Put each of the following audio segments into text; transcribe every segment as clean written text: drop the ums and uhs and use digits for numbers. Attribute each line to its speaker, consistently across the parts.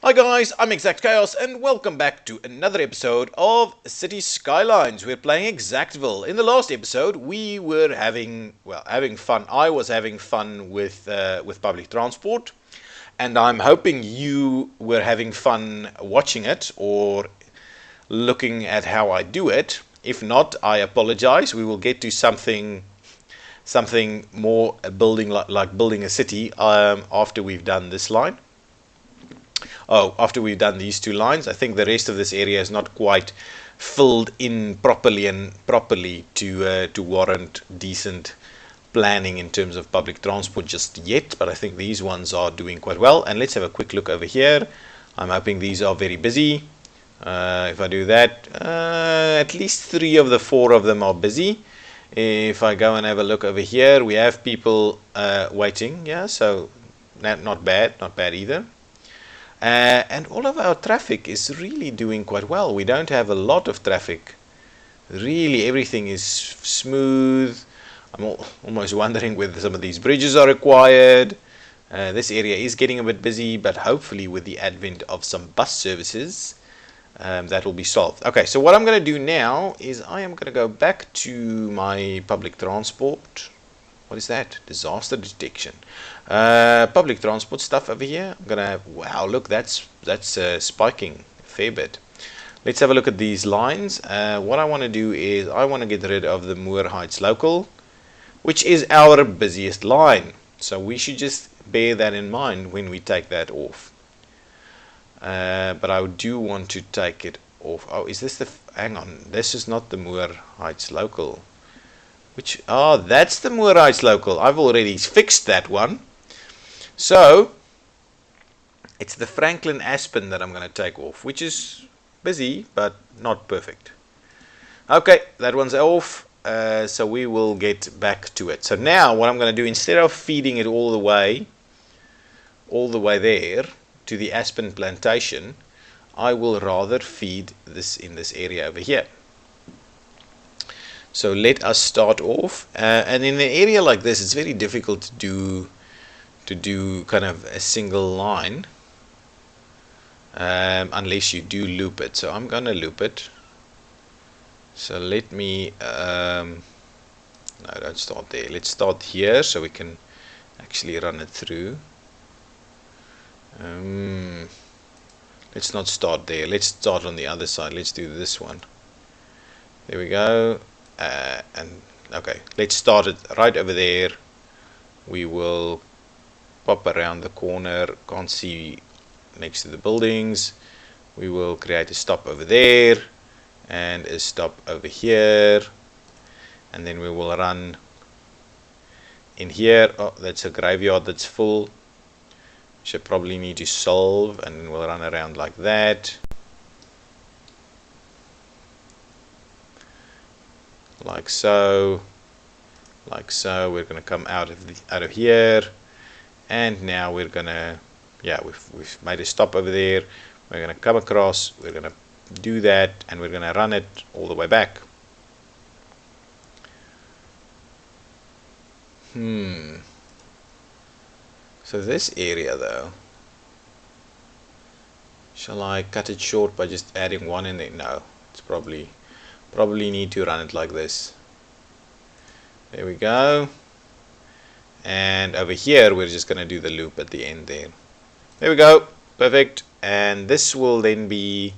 Speaker 1: Hi guys, I'm ExactChaos and welcome back to another episode of Cities Skylines. We're playing Exactville. In the last episode, we were having fun. I was having fun with public transport, and I'm hoping you were having fun watching it or looking at how I do it. If not, I apologize. We will get to something more building like building a city after we've done this line. After we've done these two lines. I think the rest of this area is not quite filled in properly to warrant decent planning in terms of public transport just yet, but I think these ones are doing quite well. And let's have a quick look over here. I'm hoping these are very busy. If I do that, at least 3 of the 4 of them are busy. If I go and have a look over here, we have people waiting. Yeah, so not bad either. And all of our traffic is really doing quite well. We don't have a lot of traffic. Really, everything is smooth. I'm almost wondering whether some of these bridges are required. This area is getting a bit busy, but hopefully with the advent of some bus services, that will be solved. Okay, so what I'm going to do now is I am going to go back to my public transport. What is that? Disaster detection. Public transport stuff over here. I'm gonna. Wow, look, that's spiking a fair bit. Let's have a look at these lines. What I want to do is I want to get rid of the Moore Heights local, which is our busiest line. So we should just bear that in mind when we take that off. But I do want to take it off. Oh, is this the? Hang on. This is not the Moore Heights local. That's the Moore Heights local. I've already fixed that one. So it's the Franklin Aspen that I'm going to take off, which is busy but not perfect. Okay, that one's off. So we will get back to it. So now what I'm going to do, instead of feeding it all the way there to the Aspen plantation, I will rather feed this in this area over here. So let us start off, and in an area like this, it's very difficult to do kind of a single line unless you do loop it. So I'm gonna loop it. So let me no, don't start there. Let's start here so we can actually run it through. Let's not start there. Let's start on the other side. Let's do this one. There we go. And okay, let's start it right over there. We will pop around the corner, can't see next to the buildings. We will create a stop over there and a stop over here, and then we will run in here. Oh, that's a graveyard that's full, should probably need to solve, and then we'll run around like that. Like so, we're going to come out of here, and now we're going to, yeah, we've made a stop over there. We're going to come across, we're going to do that, and we're going to run it all the way back. So this area though, shall I cut it short by just adding one in there? No, it's probably need to run it like this. There we go. And over here we're just going to do the loop at the end there. There we go. Perfect. And this will then be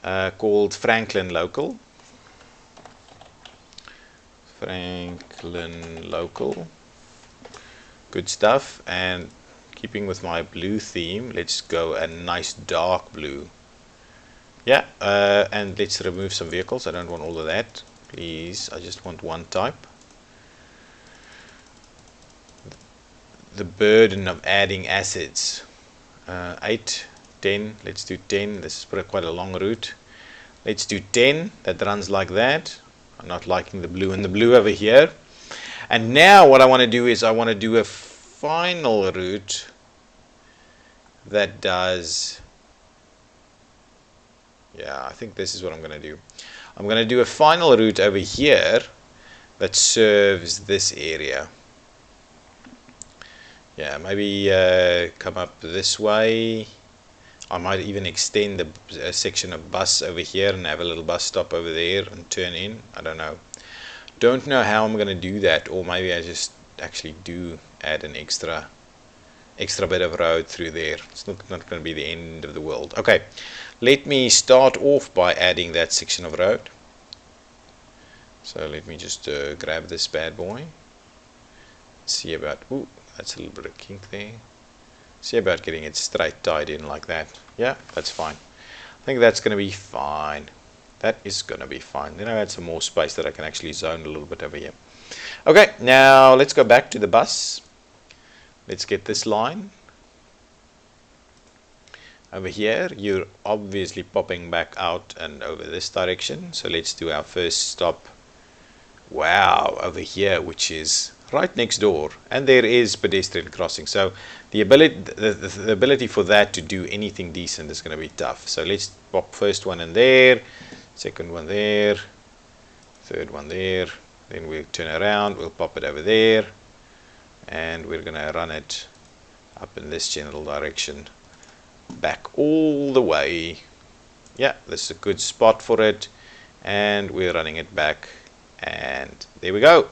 Speaker 1: called Franklin Local. Franklin Local. Good stuff. And keeping with my blue theme, let's go a nice dark blue. Yeah, and let's remove some vehicles. I don't want all of that, please. I just want one type. The burden of adding assets. 8, 10. Let's do 10. This is quite a long route. Let's do 10. That runs like that. I'm not liking the blue and the blue over here. And now what I want to do is I want to do a final route that does. Yeah, I think this is what I'm going to do. I'm going to do a final route over here that serves this area. Yeah, maybe come up this way. I might even extend the section of bus over here and have a little bus stop over there and turn in. I don't know. Don't know how I'm going to do that, or maybe I just actually do add an extra bit of road through there. It's not going to be the end of the world. Okay, let me start off by adding that section of road. So let me just grab this bad boy. See about, ooh, that's a little bit of kink there. See about getting it straight tied in like that. Yeah, that's fine. I think that's going to be fine. That is going to be fine. Then I add some more space that I can actually zone a little bit over here. Okay, now let's go back to the bus. Let's get this line. Over here, you're obviously popping back out and over this direction. So let's do our first stop. Wow, over here, which is right next door, and there is pedestrian crossing. So the ability for that to do anything decent is going to be tough. So let's pop first one in there, second one there, third one there. Then we'll turn around, we'll pop it over there, and we're going to run it up in this general direction, back all the way. Yeah, this is a good spot for it, and we're running it back, and there we go.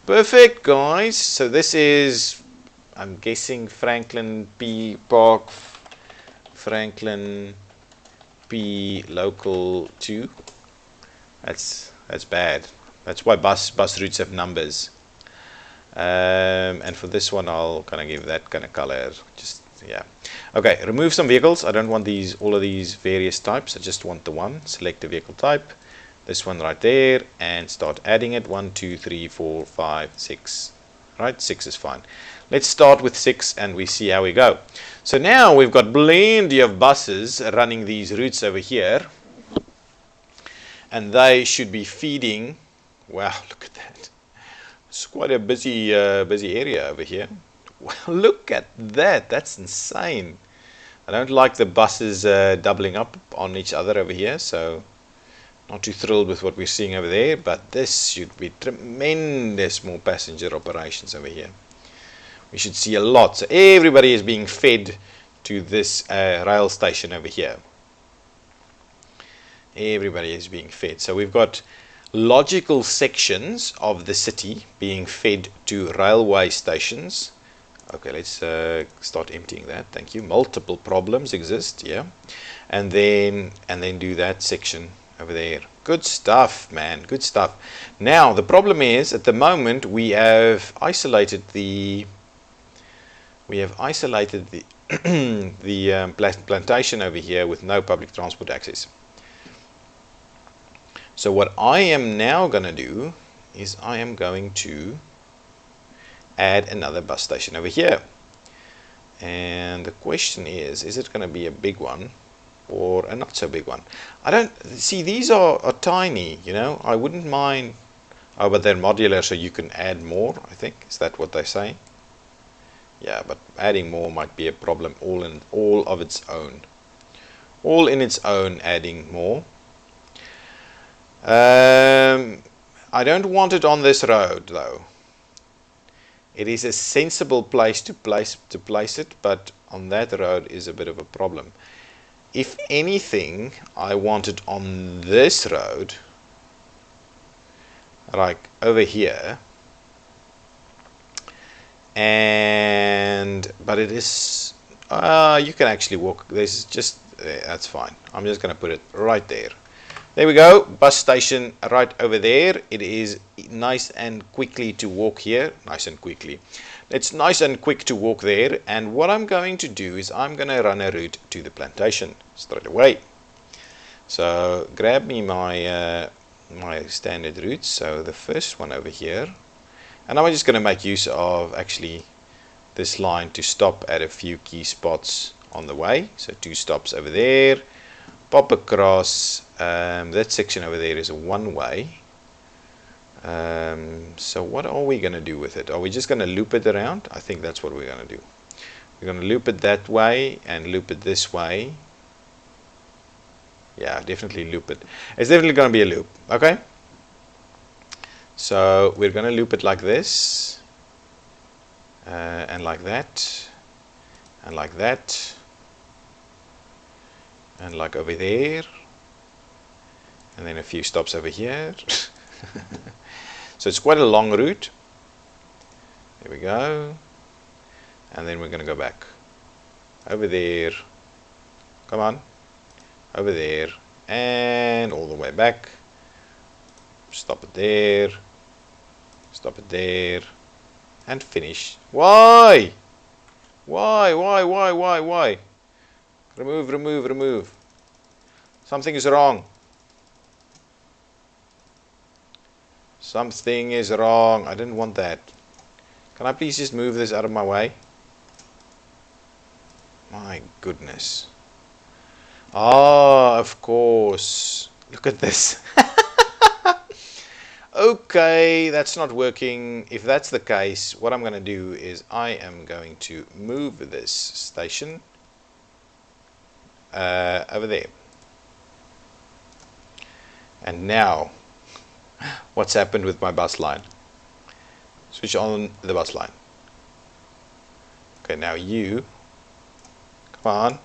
Speaker 1: Perfect, guys. So this is, I'm guessing, Franklin P Park, Franklin P Local 2. That's bad. That's why bus routes have numbers. And for this one, I'll kind of give that kind of color. Just, yeah. Okay, remove some vehicles. I don't want all of these various types. I just want the one. Select the vehicle type. This one right there, and start adding it. 1, 2, 3, 4, 5, 6. Right, 6 is fine. Let's start with 6 and we see how we go. So now we've got plenty of buses running these routes over here, and they should be feeding. Wow, look at that. It's quite a busy area over here. Well, look at that. That's insane. I don't like the buses doubling up on each other over here, so not too thrilled with what we're seeing over there, but this should be tremendous more passenger operations over here. We should see a lot. So everybody is being fed to this rail station over here. Everybody is being fed. So we've got logical sections of the city being fed to railway stations. Okay, let's start emptying that. Thank you. Multiple problems exist, yeah. And then do that section over there. Good stuff, man. Good stuff. Now the problem is, at the moment we have isolated the the plantation over here with no public transport access. So what I am now going to do is I am going to add another bus station over here. And the question is it going to be a big one or a not so big one? I don't see, these are tiny, you know. I wouldn't mind. Oh, but they're modular, so you can add more, I think. Is that what they say? Yeah, but adding more might be a problem all of its own. All in its own, adding more. I don't want it on this road though. It is a sensible place to place it, but on that road is a bit of a problem. If anything, I want it on this road, like over here, but it is you can actually walk. There's just that's fine. I'm just going to put it right there. There we go. Bus station right over there. It is nice and quickly to walk here. Nice and quickly. It's nice and quick to walk there. And what I'm going to do is I'm going to run a route to the plantation straight away. So grab me my my standard routes. So the first one over here. And I'm just going to make use of actually this line to stop at a few key spots on the way. So 2 stops over there. Pop across. That section over there is a one-way. So what are we going to do with it? Are we just going to loop it around? I think that's what we're going to do. We're going to loop it that way and loop it this way. Yeah, definitely loop it. It's definitely going to be a loop. Okay. So we're going to loop it like this. And like that. And like that. and like over there, and then a few stops over here. So it's quite a long route. There we go. And then we're going to go back over there. Come on, over there, and all the way back. Stop it there, stop it there, and finish. Why? Why? Remove. Something is wrong. Something is wrong. I didn't want that. Can I please just move this out of my way? My goodness. Ah, of course. Look at this. Okay, that's not working. If that's the case, what I'm going to do is I am going to move this station over there. And now, what's happened with my bus line? Switch on the bus line. Okay, now you, come on.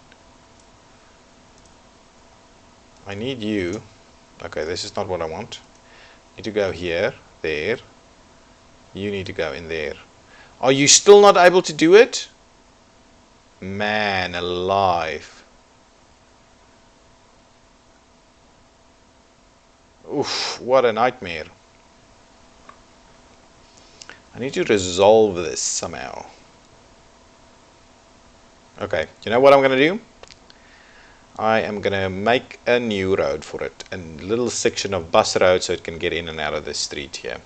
Speaker 1: I need you. Okay, this is not what I want. Need to go here, there. You need to go in there. Are you still not able to do it? Man alive. Oof, what a nightmare. I need to resolve this somehow. Okay, you know what I'm going to do? I am going to make a new road for it. A little section of bus road so it can get in and out of the street here.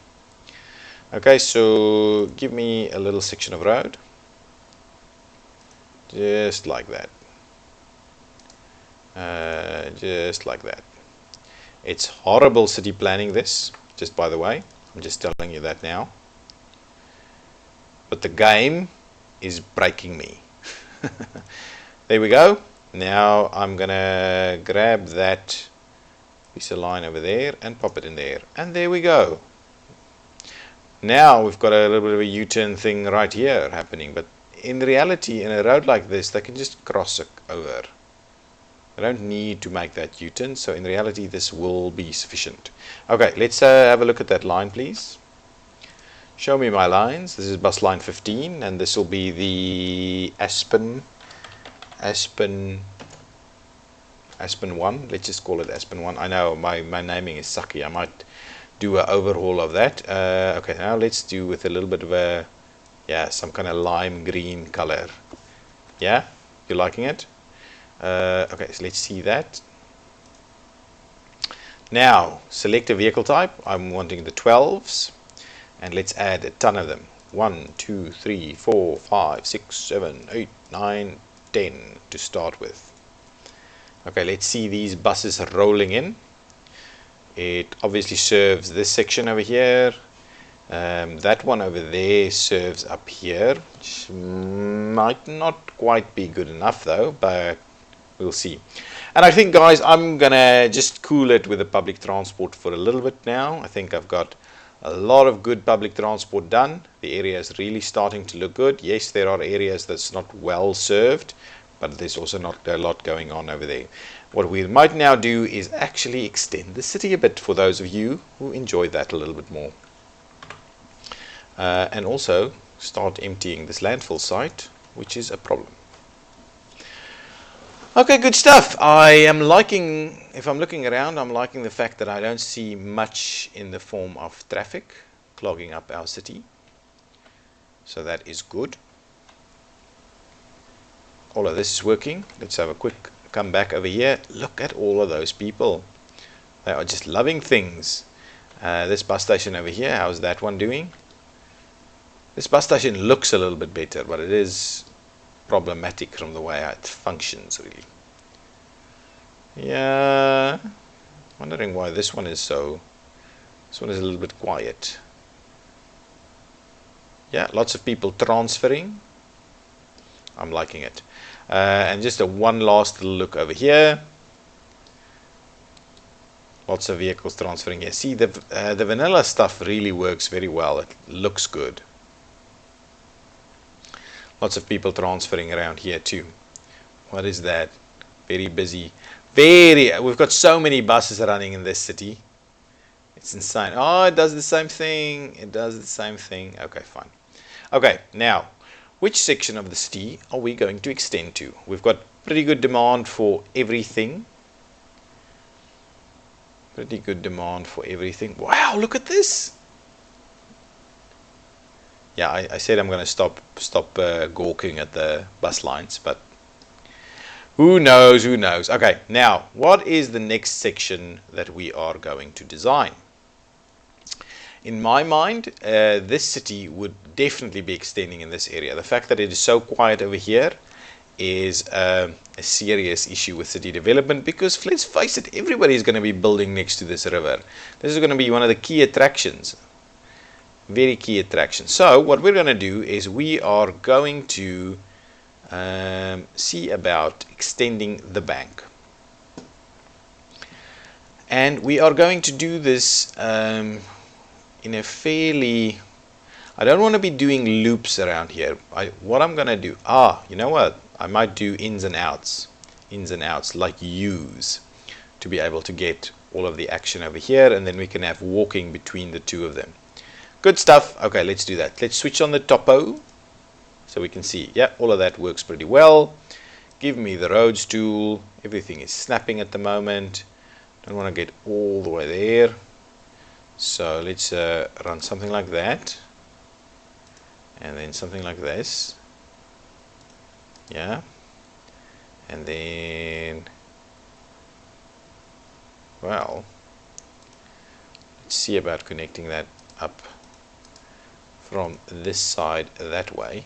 Speaker 1: Okay, so give me a little section of road. Just like that. Just like that. It's horrible city planning this, just by the way. I'm just telling you that now. But the game is breaking me. There we go. Now I'm gonna grab that piece of line over there and pop it in there. And there we go. Now we've got a little bit of a U-turn thing right here happening. But in reality, in a road like this, they can just cross it over. They don't need to make that U-turn. So in reality, this will be sufficient. Okay, let's have a look at that line, please. Show me my lines. This is bus line 15, and this will be the Aspen 1. Let's just call it Aspen 1. I know my naming is sucky. I might do an overhaul of that. Okay, now let's do with a little bit of a, yeah, some kind of lime green color. Yeah, you liking it? Okay, so let's see that. Now select a vehicle type. I'm wanting the 12s, and let's add a ton of them. 1, 2, 3, 4, 5, 6, 7, 8, 9, 10 to start with. Okay, let's see these buses rolling in. It obviously serves this section over here. That one over there serves up here, which might not quite be good enough though, but we'll see. And I think, guys, I'm gonna just cool it with the public transport for a little bit now. I think I've got a lot of good public transport done. The area is really starting to look good. Yes, there are areas that's not well served, but there's also not a lot going on over there. What we might now do is actually extend the city a bit for those of you who enjoy that a little bit more. And also start emptying this landfill site, which is a problem. Okay, good stuff. I am liking, if I'm looking around, I'm liking the fact that I don't see much in the form of traffic clogging up our city. So that is good. All of this is working. Let's have a quick come back over here. Look at all of those people. They are just loving things. This bus station over here, how's that one doing? This bus station looks a little bit better, but it is problematic from the way it functions, really. Yeah, wondering why this one is so. This one is a little bit quiet. Yeah, lots of people transferring. I'm liking it. And just a one last little look over here. Lots of vehicles transferring here. See, the vanilla stuff really works very well. It looks good. Lots of people transferring around here too. What is that? Very busy We've got so many buses running in this city. It's insane. Oh, it does the same thing. It does the same thing. Okay, fine. Okay, now, which section of the city are we going to extend to? We've got pretty good demand for everything. Pretty good demand for everything. Wow, look at this. Yeah, I said I'm going to stop gawking at the bus lines, but who knows, who knows. Okay, now, what is the next section that we are going to design? In my mind, this city would definitely be extending in this area. The fact that it is so quiet over here is a serious issue with city development, because let's face it, everybody is going to be building next to this river. This is going to be one of the key attractions. Very key attraction. So what we're going to do is we are going to see about extending the bank, and we are going to do this in a fairly, I don't want to be doing loops around here. What I'm going to do, you know what, I might do ins and outs like U's, to be able to get all of the action over here, and then we can have walking between the two of them. Good stuff. Okay, let's do that. Let's switch on the topo so we can see. Yeah, all of that works pretty well. Give me the roads tool. Everything is snapping at the moment. Don't want to get all the way there. So let's run something like that. And then something like this. Yeah. And then, well, let's see about connecting that up from this side that way.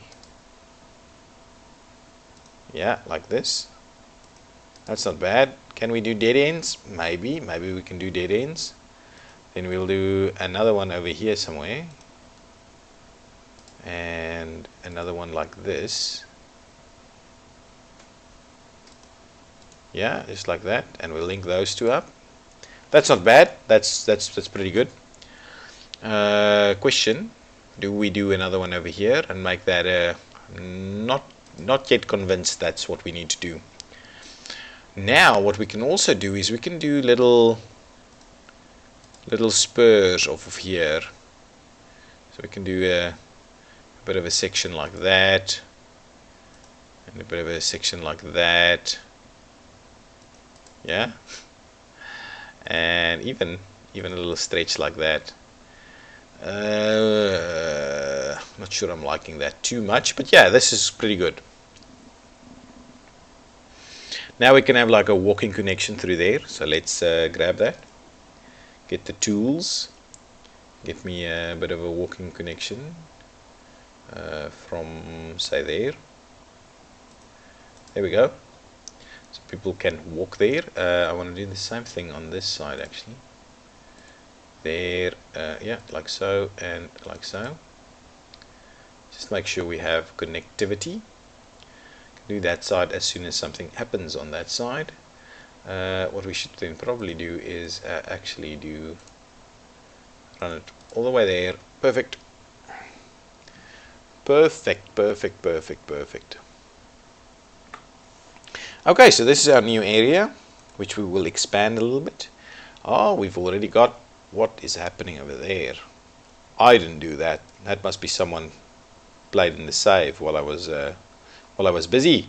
Speaker 1: Yeah, like this. That's not bad. Can we do dead ends? Maybe we can do dead ends. Then we'll do another one over here somewhere, and another one like this. Yeah, just like that, and we'll link those two up. That's not bad. That's pretty good. Question: do we do another one over here and make that not yet convinced that's what we need to do. Now what we can also do is we can do little spurs off of here. So we can do a bit of a section like that, and a bit of a section like that. Yeah, and even a little stretch like that. Not sure I'm liking that too much, but yeah, this is pretty good. Now we can have like a walking connection through there. So let's grab that, get the tools, get me a bit of a walking connection from, say, there. There we go. So people can walk there. I want to do the same thing on this side actually. There, yeah, like so and like so. Just make sure we have connectivity. Do that side as soon as something happens on that side. What we should then probably do is actually run it all the way there. Perfect. Perfect. Okay, so this is our new area, which we will expand a little bit. Oh, we've already got what is happening over there. I didn't do that. That must be someone played in the save while I was busy.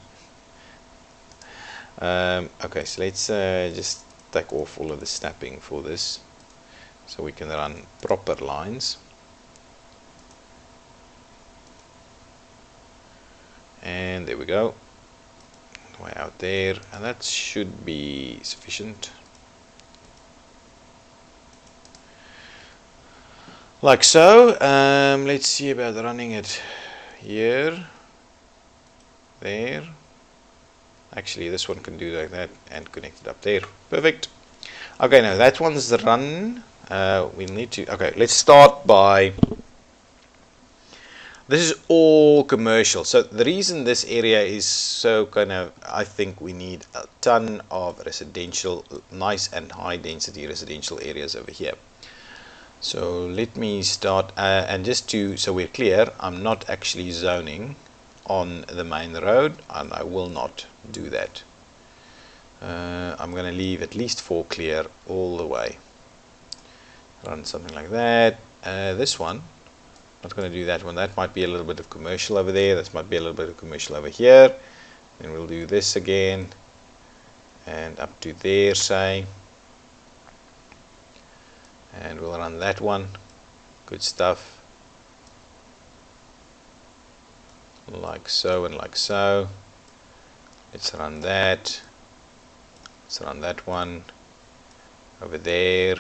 Speaker 1: Okay, so let's just take off all of the snapping for this, so we can run proper lines. And there we go, way out there, and that should be sufficient. Like so. Let's see about running it here, there. Actually, this one can do like that and connect it up there. Perfect. Okay, now that one's run. We need to, okay, let's start by, this is all commercial. So the reason this area is so kind of, I think we need a ton of residential, nice and high density residential areas over here. So let me start, and just to, so we're clear, I'm not actually zoning on the main road, and I will not do that. I'm going to leave at least 4 clear all the way. Run something like that. This one, not going to do that one. That might be a little bit of commercial over there. That might be a little bit of commercial over here. And we'll do this again. And up to there, say. And we'll run that one. Good stuff. Like so and like so. Let's run that. Let's run that one over there.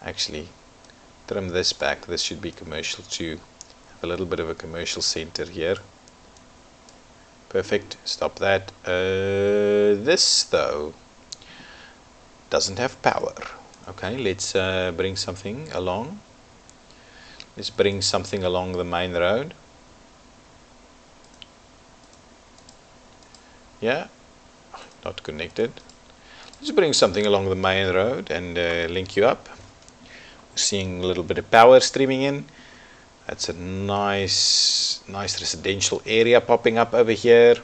Speaker 1: Actually, trim this back. This should be commercial too. Have a little bit of a commercial center here. Perfect. Stop that. This though doesn't have power. Okay, let's bring something along. Let's bring something along the main road. Yeah, not connected. Let's bring something along the main road and link you up. We're seeing a little bit of power streaming in. That's a nice residential area popping up over here.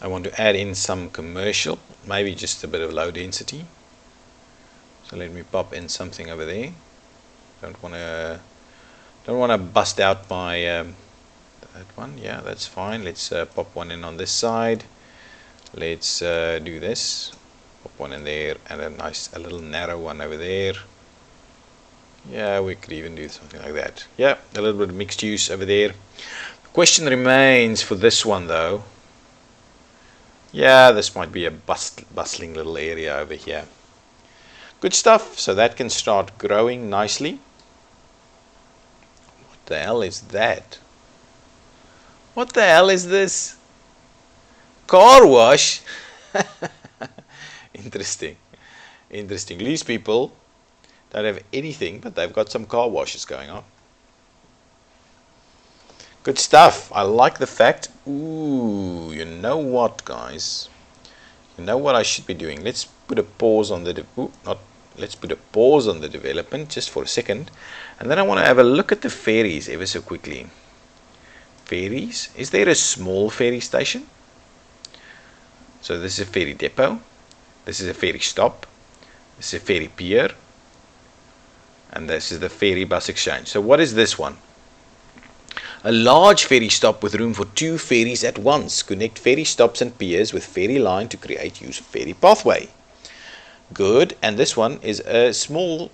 Speaker 1: I want to add in some commercial, maybe just a bit of low density. So let me pop in something over there. Don't want to bust out my that one. Yeah, that's fine. Let's pop one in on this side. Let's do this. Pop one in there and a little narrow one over there. Yeah, we could even do something like that. Yeah, a little bit of mixed use over there. The question remains for this one though. Yeah, this might be a bustling little area over here. Good stuff. So that can start growing nicely. What the hell is that? What the hell is this? Car wash? Interesting. Interesting. These people don't have anything, but they've got some car washes going on. Good stuff. I like the fact. Ooh, you know what, guys? You know what I should be doing? Let's put a pause on the let's put a pause on the development just for a second, and then I want to have a look at the ferries ever so quickly. Ferries. Is there a small ferry station? So this is a ferry depot. This is a ferry stop. This is a ferry pier. And this is the ferry bus exchange. So what is this one? A large ferry stop with room for 2 ferries at once. Connect ferry stops and piers with ferry line to create use of ferry pathway. Good. And this one is a small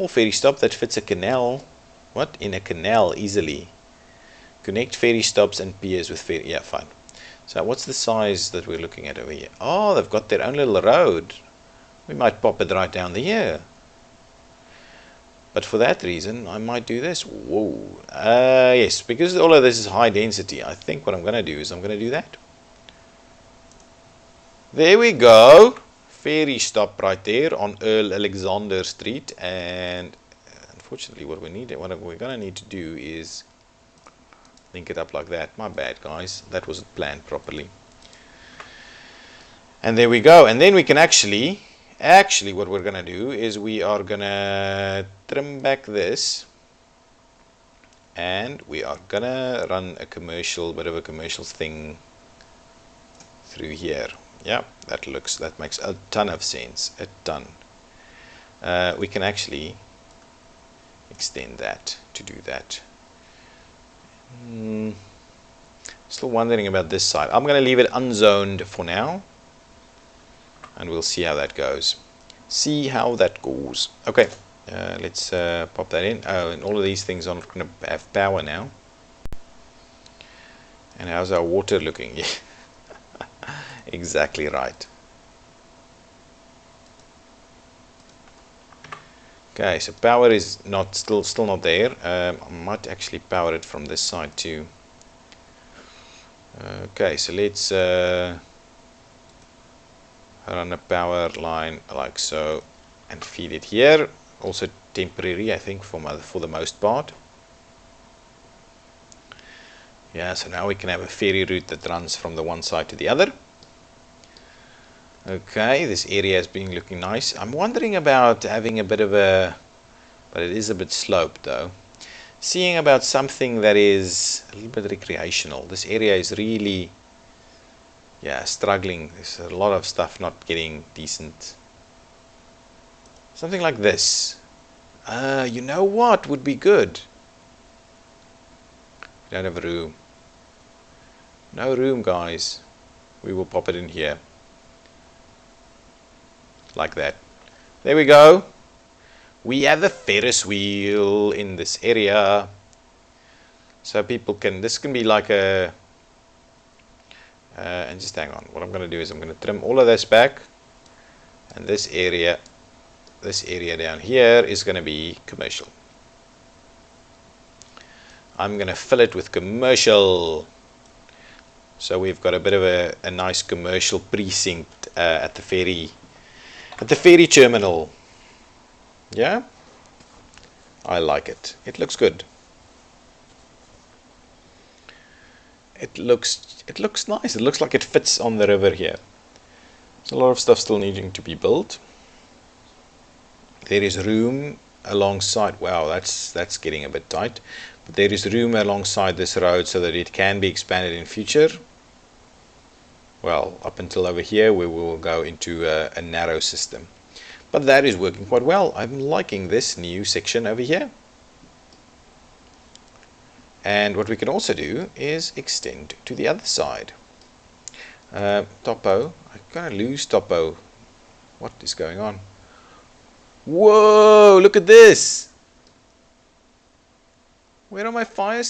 Speaker 1: ferry stop that fits a canal. What? In a canal easily. Connect ferry stops and piers with ferry. Yeah, fine. So what's the size that we're looking at over here? Oh, they've got their own little road. We might pop it right down here. But for that reason, I might do this. Whoa. Yes, because all of this is high density, I think what I'm going to do is I'm going to do that. There we go. Ferry stop right there on Earl Alexander Street. And unfortunately, what we're going to need to do is link it up like that. My bad, guys. That wasn't planned properly. And there we go. And then we can actually what we're going to do is we are going to trim back this. And we are going to run a bit of a commercial thing through here. Yeah, that makes a ton of sense. A ton. We can actually extend that to do that. Still wondering about this side. I'm going to leave it unzoned for now, and we'll see how that goes. Okay, let's pop that in. Oh, and all of these things are not going to have power now. And how's our water looking? Yeah. Exactly right. Okay, so power is still not there. I might actually power it from this side too. Okay, so let's run a power line like so and feed it here. Also temporary, I think, for the most part. Yeah, so now we can have a ferry route that runs from the one side to the other. Okay, this area has been looking nice. I'm wondering about having a bit of a, but it is a bit sloped though. seeing about something that is a little bit recreational. This area is really, yeah, struggling. There's a lot of stuff not getting decent. Something like this. You know what would be good? We don't have room. No room, guys. We will pop it in here. Like that. There we go. We have the Ferris wheel in this area. So people can, this can be like a, and just hang on. What I'm going to do is I'm going to trim all of this back. And this area down here is going to be commercial. I'm going to fill it with commercial. So we've got a bit of a nice commercial precinct at the ferry terminal. Yeah, I like it. It looks good. It looks nice. It looks like it fits on the river here. There's a lot of stuff still needing to be built. There is room alongside. Wow, that's getting a bit tight. But there is room alongside this road so that it can be expanded in future. Well, up until over here we will go into a narrow system. But that is working quite well. I'm liking this new section over here. And what we can also do is extend to the other side. Topo. I'm going to lose Topo. What is going on? Whoa, look at this. Where are my fire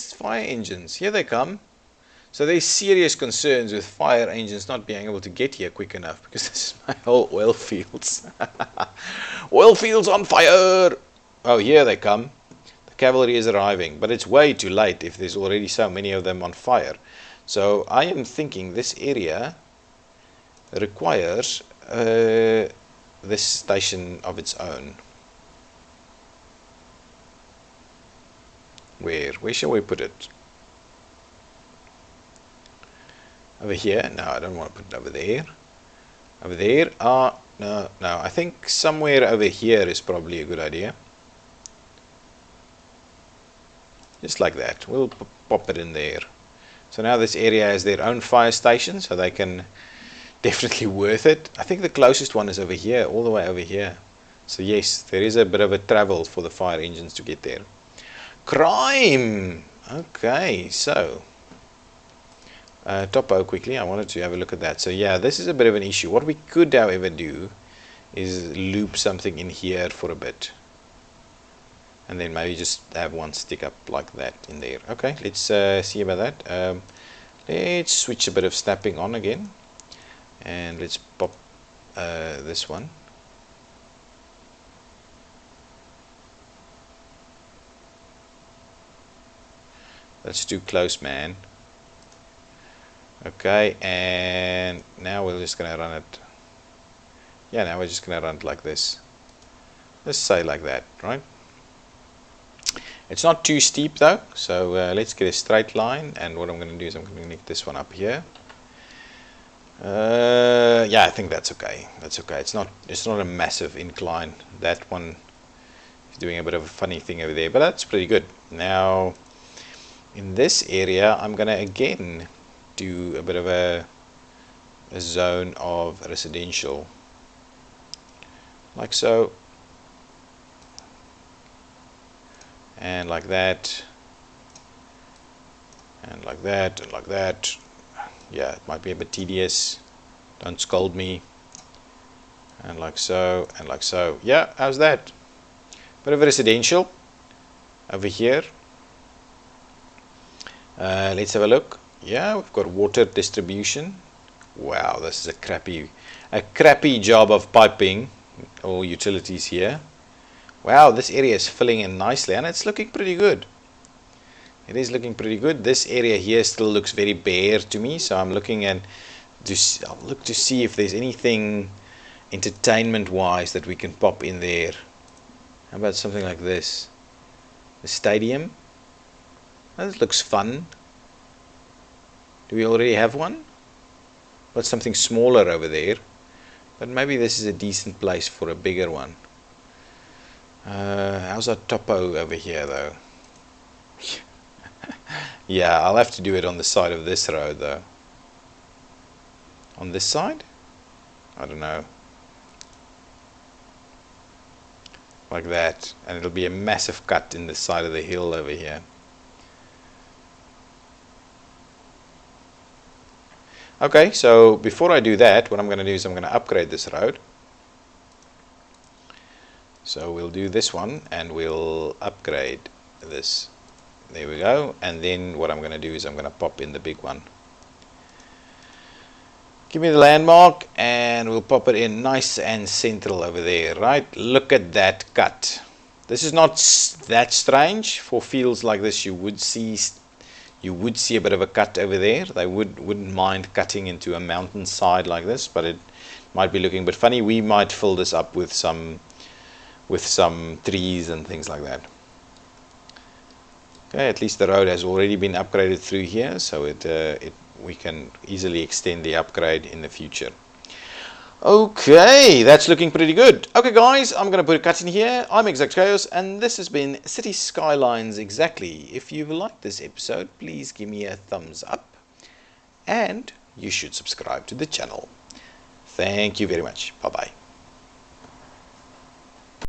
Speaker 1: engines? Here they come. So there's serious concerns with fire engines not being able to get here quick enough, because this is my whole oil fields. Oil fields on fire! Oh, here they come. The cavalry is arriving, but it's way too late if there's already so many of them on fire. So I am thinking this area requires this station of its own. Where shall we put it? Over here? No, I don't want to put it over there. Over there? No. I think somewhere over here is probably a good idea. Just like that. We'll pop it in there. So now this area has their own fire station, so they can definitely worth it. I think the closest one is over here, all the way over here. So yes, there is a bit of a travel for the fire engines to get there. Crime! Okay, so Topo quickly, I wanted to have a look at that. So yeah, this is a bit of an issue. What we could however do is loop something in here for a bit, and then maybe just have one stick up like that in there. Okay, let's see about that. Let's switch a bit of snapping on again, and let's pop this one. That's too close, man. Okay, and now we're just gonna run it. Yeah, now we're just gonna run it like this. Let's say like that, right? It's not too steep though, so let's get a straight line. And what I'm gonna do is I'm gonna connect this one up here. Yeah, I think that's okay. That's okay. It's not a massive incline. That one is doing a bit of a funny thing over there, but that's pretty good. Now, in this area, I'm gonna again do a bit of a zone of residential, like so, and like that, and like that, and like that. Yeah, it might be a bit tedious, don't scold me. And like so, and like so. Yeah, how's that? Bit of a residential over here. Let's have a look. Yeah, we've got water distribution. Wow, this is a crappy job of piping or utilities here. Wow, this area is filling in nicely, and it's looking pretty good. It is looking pretty good. This area here still looks very bare to me, so I'm looking at I'll look to see if there's anything entertainment wise that we can pop in there. How about something like this? The stadium. That looks fun. Do we already have one? Got something smaller over there, but maybe this is a decent place for a bigger one. How's our topo over here though? Yeah, I'll have to do it on the side of this road though. On this side? I don't know. Like that. And it'll be a massive cut in the side of the hill over here. Okay, so before I do that, what I'm going to do is I'm going to upgrade this road. So we'll do this one and we'll upgrade this. There we go. And then what I'm going to do is I'm going to pop in the big one. Give me the landmark and we'll pop it in nice and central over there, right? Look at that cut. This is not that strange. For fields like this you would see a bit of a cut over there. They wouldn't mind cutting into a mountainside like this, but it might be looking a bit funny. We might fill this up with some trees and things like that. Okay, at least the road has already been upgraded through here, so we can easily extend the upgrade in the future. Okay, that's looking pretty good. Okay guys, I'm going to put a cut in here. I'm ExactChaos and this has been Cities Skylines Exactly. If you've liked this episode, please give me a thumbs up and you should subscribe to the channel. Thank you very much. Bye bye.